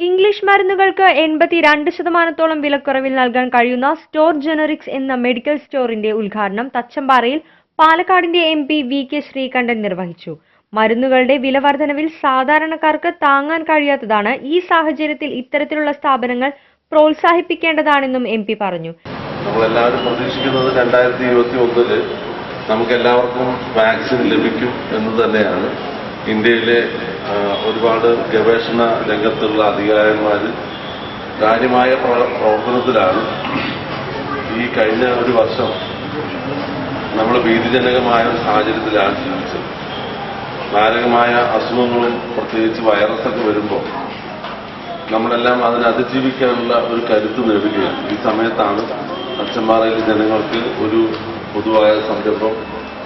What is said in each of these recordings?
English മരുന്നുകൾക്ക് 82% വിലക്കുറവിൽ നൽകാൻ കഴിയുന്ന സ്റ്റോർ ജനറിക്സ് എന്ന മെഡിക്കൽ സ്റ്റോറിന്റെ ഉദ്ഘാടനം തച്ചമ്പാറയിൽ പാലക്കാടിന്റെ MP VK ശ്രീകണ്ഠൻ നിർവഹിച്ചു. മരുന്നുകളുടെ വിലവർധനവിൽ സാധാരണക്കാർക്ക് താങ്ങാൻ കഴിയാത്തതാണ്. ഈ സാഹചര്യത്തിൽ ഇത്തരത്തിലുള്ള സ്ഥാപനങ്ങൾ പ്രോത്സാഹിപ്പിക്കേണ്ടതാണെന്നും MP പറഞ്ഞു. നമ്മളെല്ലാവരും പ്രതീക്ഷിക്കുന്നത് 2021 നമുക്കെല്ലാവർക്കും വാക്സിൻ ലഭിക്കും എന്ന് തന്നെയാണ്. ഇന്ത്യയിലെ ഒരുപാട് ഗവേഷണ രംഗത്തുള്ള അധികാരിമാർ കാര്യമായ പ്രവർത്തനത്തിലാണ്. ഈ കഴിഞ്ഞ ഒരു വർഷം നമ്മൾ ഭീതിജനകമായ സാഹചര്യത്തിലാണ് ജീവിച്ചത്. മാരകമായ അസുഖങ്ങളും പ്രത്യേകിച്ച് വൈറസൊക്കെ വരുമ്പോൾ നമ്മളെല്ലാം അതിനെ അതിജീവിക്കാനുള്ള ഒരു കരുത്ത് നേടുകയാണ്. ഈ സമയത്താണ് തച്ചമ്പാറയിലെ ജനങ്ങൾക്ക് ഒരു പൊതുവായ സംരംഭം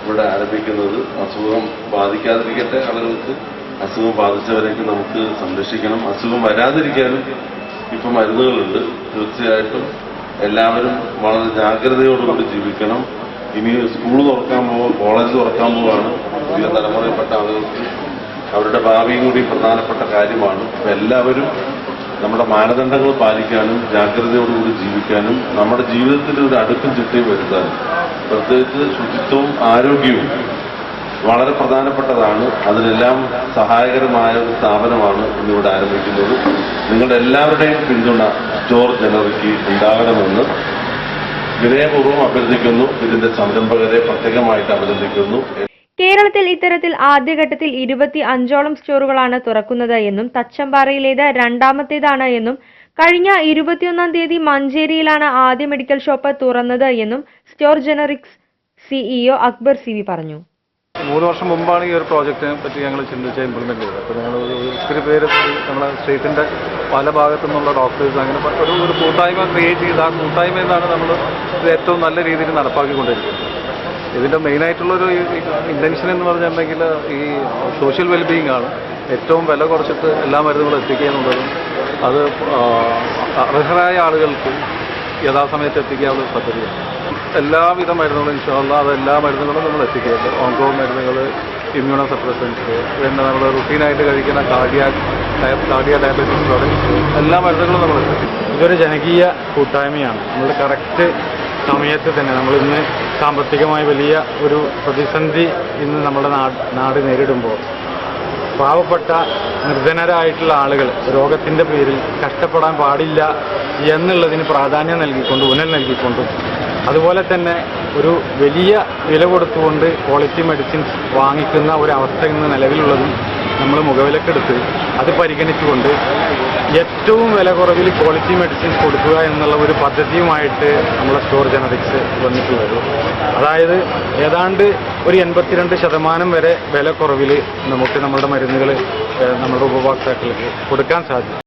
ഇവിടെ ആരംഭിക്കുന്നത്. അസുഖം ബാധിക്കാതിരിക്കട്ടെ, ആളുകൾക്ക് അസുഖം ബാധിച്ചവരേക്ക് നമുക്ക് സംരക്ഷിക്കണം. അസുഖം വരാതിരിക്കാനും ഇപ്പം മരുന്നുകളുണ്ട്. തീർച്ചയായിട്ടും എല്ലാവരും വളരെ ജാഗ്രതയോടുകൂടി ജീവിക്കണം. ഇനി സ്കൂൾ തുറക്കാൻ കോളേജ് തുറക്കാൻ പോവാണ്. പുതിയ തലമുറയിൽപ്പെട്ട ആളുകൾക്ക് അവരുടെ ഭാവിയും കൂടി പ്രധാനപ്പെട്ട കാര്യമാണ്. എല്ലാവരും നമ്മുടെ മാനദണ്ഡങ്ങൾ പാലിക്കാനും ജാഗ്രതയോടുകൂടി ജീവിക്കാനും നമ്മുടെ ജീവിതത്തിൽ ഒരു അടുക്കും ചിട്ടയും വരുത്താനും, പ്രത്യേകിച്ച് ശുചിത്വവും ആരോഗ്യവും വളരെ പ്രധാനപ്പെട്ടതാണ്. അതിനെല്ലാം സഹായകരമായ ഒരു സ്ഥാപനമാണ് ഇന്നിവിടെ ആരംഭിക്കുന്നത്. നിങ്ങളുടെ എല്ലാവരുടെയും പിന്തുണ സ്റ്റോർ ജനറിക്ക് ഉണ്ടാകണമെന്ന് വിനയപൂർവ്വം അഭ്യർത്ഥിക്കുന്നു. ഇതിന്റെ സംരംഭകരെ പ്രത്യേകമായിട്ട് അഭിനന്ദിക്കുന്നു. കേരളത്തിൽ ഇത്തരത്തിൽ ആദ്യഘട്ടത്തിൽ 25ഓളം സ്റ്റോറുകളാണ് തുറക്കുന്നത് എന്നും തച്ചമ്പാറയിലേത് രണ്ടാമത്തേതാണ് എന്നും കഴിഞ്ഞ 21-ാം തീയതി മഞ്ചേരിയിലാണ് ആദ്യ മെഡിക്കൽ ഷോപ്പ് തുറന്നത് എന്നും store generics CEO Akbar CV പറഞ്ഞു. 3 വർഷം മുമ്പാണ് ഈ ഒരു പ്രോജക്റ്റിനെ പറ്റി ഞങ്ങൾ ചിന്തിച്ച് ഇംപ്ലിമെന്റ് ചെയ്തത്. അപ്പോൾ ഞങ്ങൾ ഒത്തിരി പേര് നമ്മുടെ സ്റ്റേറ്റിന്റെ പല ഭാഗത്തു നിന്നുള്ള ഡോക്ടേഴ്സ് അങ്ങനെ ഒരു കൂട്ടായ്മ ക്രിയേറ്റ് ചെയ്ത് ആ കൂട്ടായ്മയിൽ നിന്നാണ് നമ്മൾ ഇത് ഏറ്റവും നല്ല രീതിയിൽ നടപ്പാക്കിക്കൊണ്ടിരിക്കുന്നത്. ഇതിൻ്റെ മെയിനായിട്ടുള്ളൊരു ഇൻറ്റൻഷൻ എന്ന് പറഞ്ഞിട്ടുണ്ടെങ്കിൽ ഈ സോഷ്യൽ വെൽബീയിങ് ആണ്. ഏറ്റവും വില കുറച്ചിട്ട് എല്ലാ മരുന്നുകളും എത്തിക്കുക എന്നുള്ളതും അത് അർഹരായ ആളുകൾക്ക് യഥാസമയത്ത് എത്തിക്കാനുള്ള പദ്ധതിയാണ്. എല്ലാവിധ മരുന്നുകളും ഇൻഷാല്ലാ അതെല്ലാ മരുന്നുകളും നമ്മൾ എത്തിക്കുന്നുണ്ട്. ഓങ്കോ മരുന്നുകൾ, ഇമ്മ്യൂണോ സപ്രസൻസ്, പിന്നെ നമ്മൾ റുട്ടീനായിട്ട് കഴിക്കുന്ന കാർഡിയ ഡയബറ്റീസ് പ്രോഡക്ട്സ് എല്ലാ മരുന്നുകളും നമ്മൾ എത്തിക്കും. ഇതൊരു ജനകീയ കൂട്ടായ്മയാണ്. നമ്മൾ കറക്റ്റ് സമയത്ത് തന്നെ നമ്മളിന്ന് സാമ്പത്തികമായി വലിയ ഒരു പ്രതിസന്ധി ഇന്ന് നമ്മുടെ നാട് നേരിടുമ്പോൾ പാവപ്പെട്ട നിർധനരായിട്ടുള്ള ആളുകൾ രോഗത്തിൻ്റെ പേരിൽ കഷ്ടപ്പെടാൻ പാടില്ല എന്നുള്ളതിന് പ്രാധാന്യം നൽകിക്കൊണ്ടും ഊന്നൽ നൽകിക്കൊണ്ടും അതുപോലെ തന്നെ ഒരു വലിയ വില കൊടുത്തുകൊണ്ട് ക്വാളിറ്റി മെഡിസിൻസ് വാങ്ങിക്കുന്ന ഒരവസ്ഥ ഇന്ന് നിലവിലുള്ളതും നമ്മൾ മുഖവിലക്കെടുത്ത് അത് പരിഗണിച്ചുകൊണ്ട് ഏറ്റവും വില കുറവിൽ ക്വാളിറ്റി മെഡിസിൻസ് കൊടുക്കുക എന്നുള്ള ഒരു പദ്ധതിയുമായിട്ട് നമ്മളെ സ്റ്റോർ ജനറിക്സ് വന്നിട്ടുള്ളത്. അതായത് ഏതാണ്ട് ഒരു 82% വരെ വില കുറവിൽ നമുക്ക് നമ്മുടെ മരുന്നുകൾ നമ്മുടെ ഉപഭോക്താക്കൾക്ക് കൊടുക്കാൻ സാധിക്കും.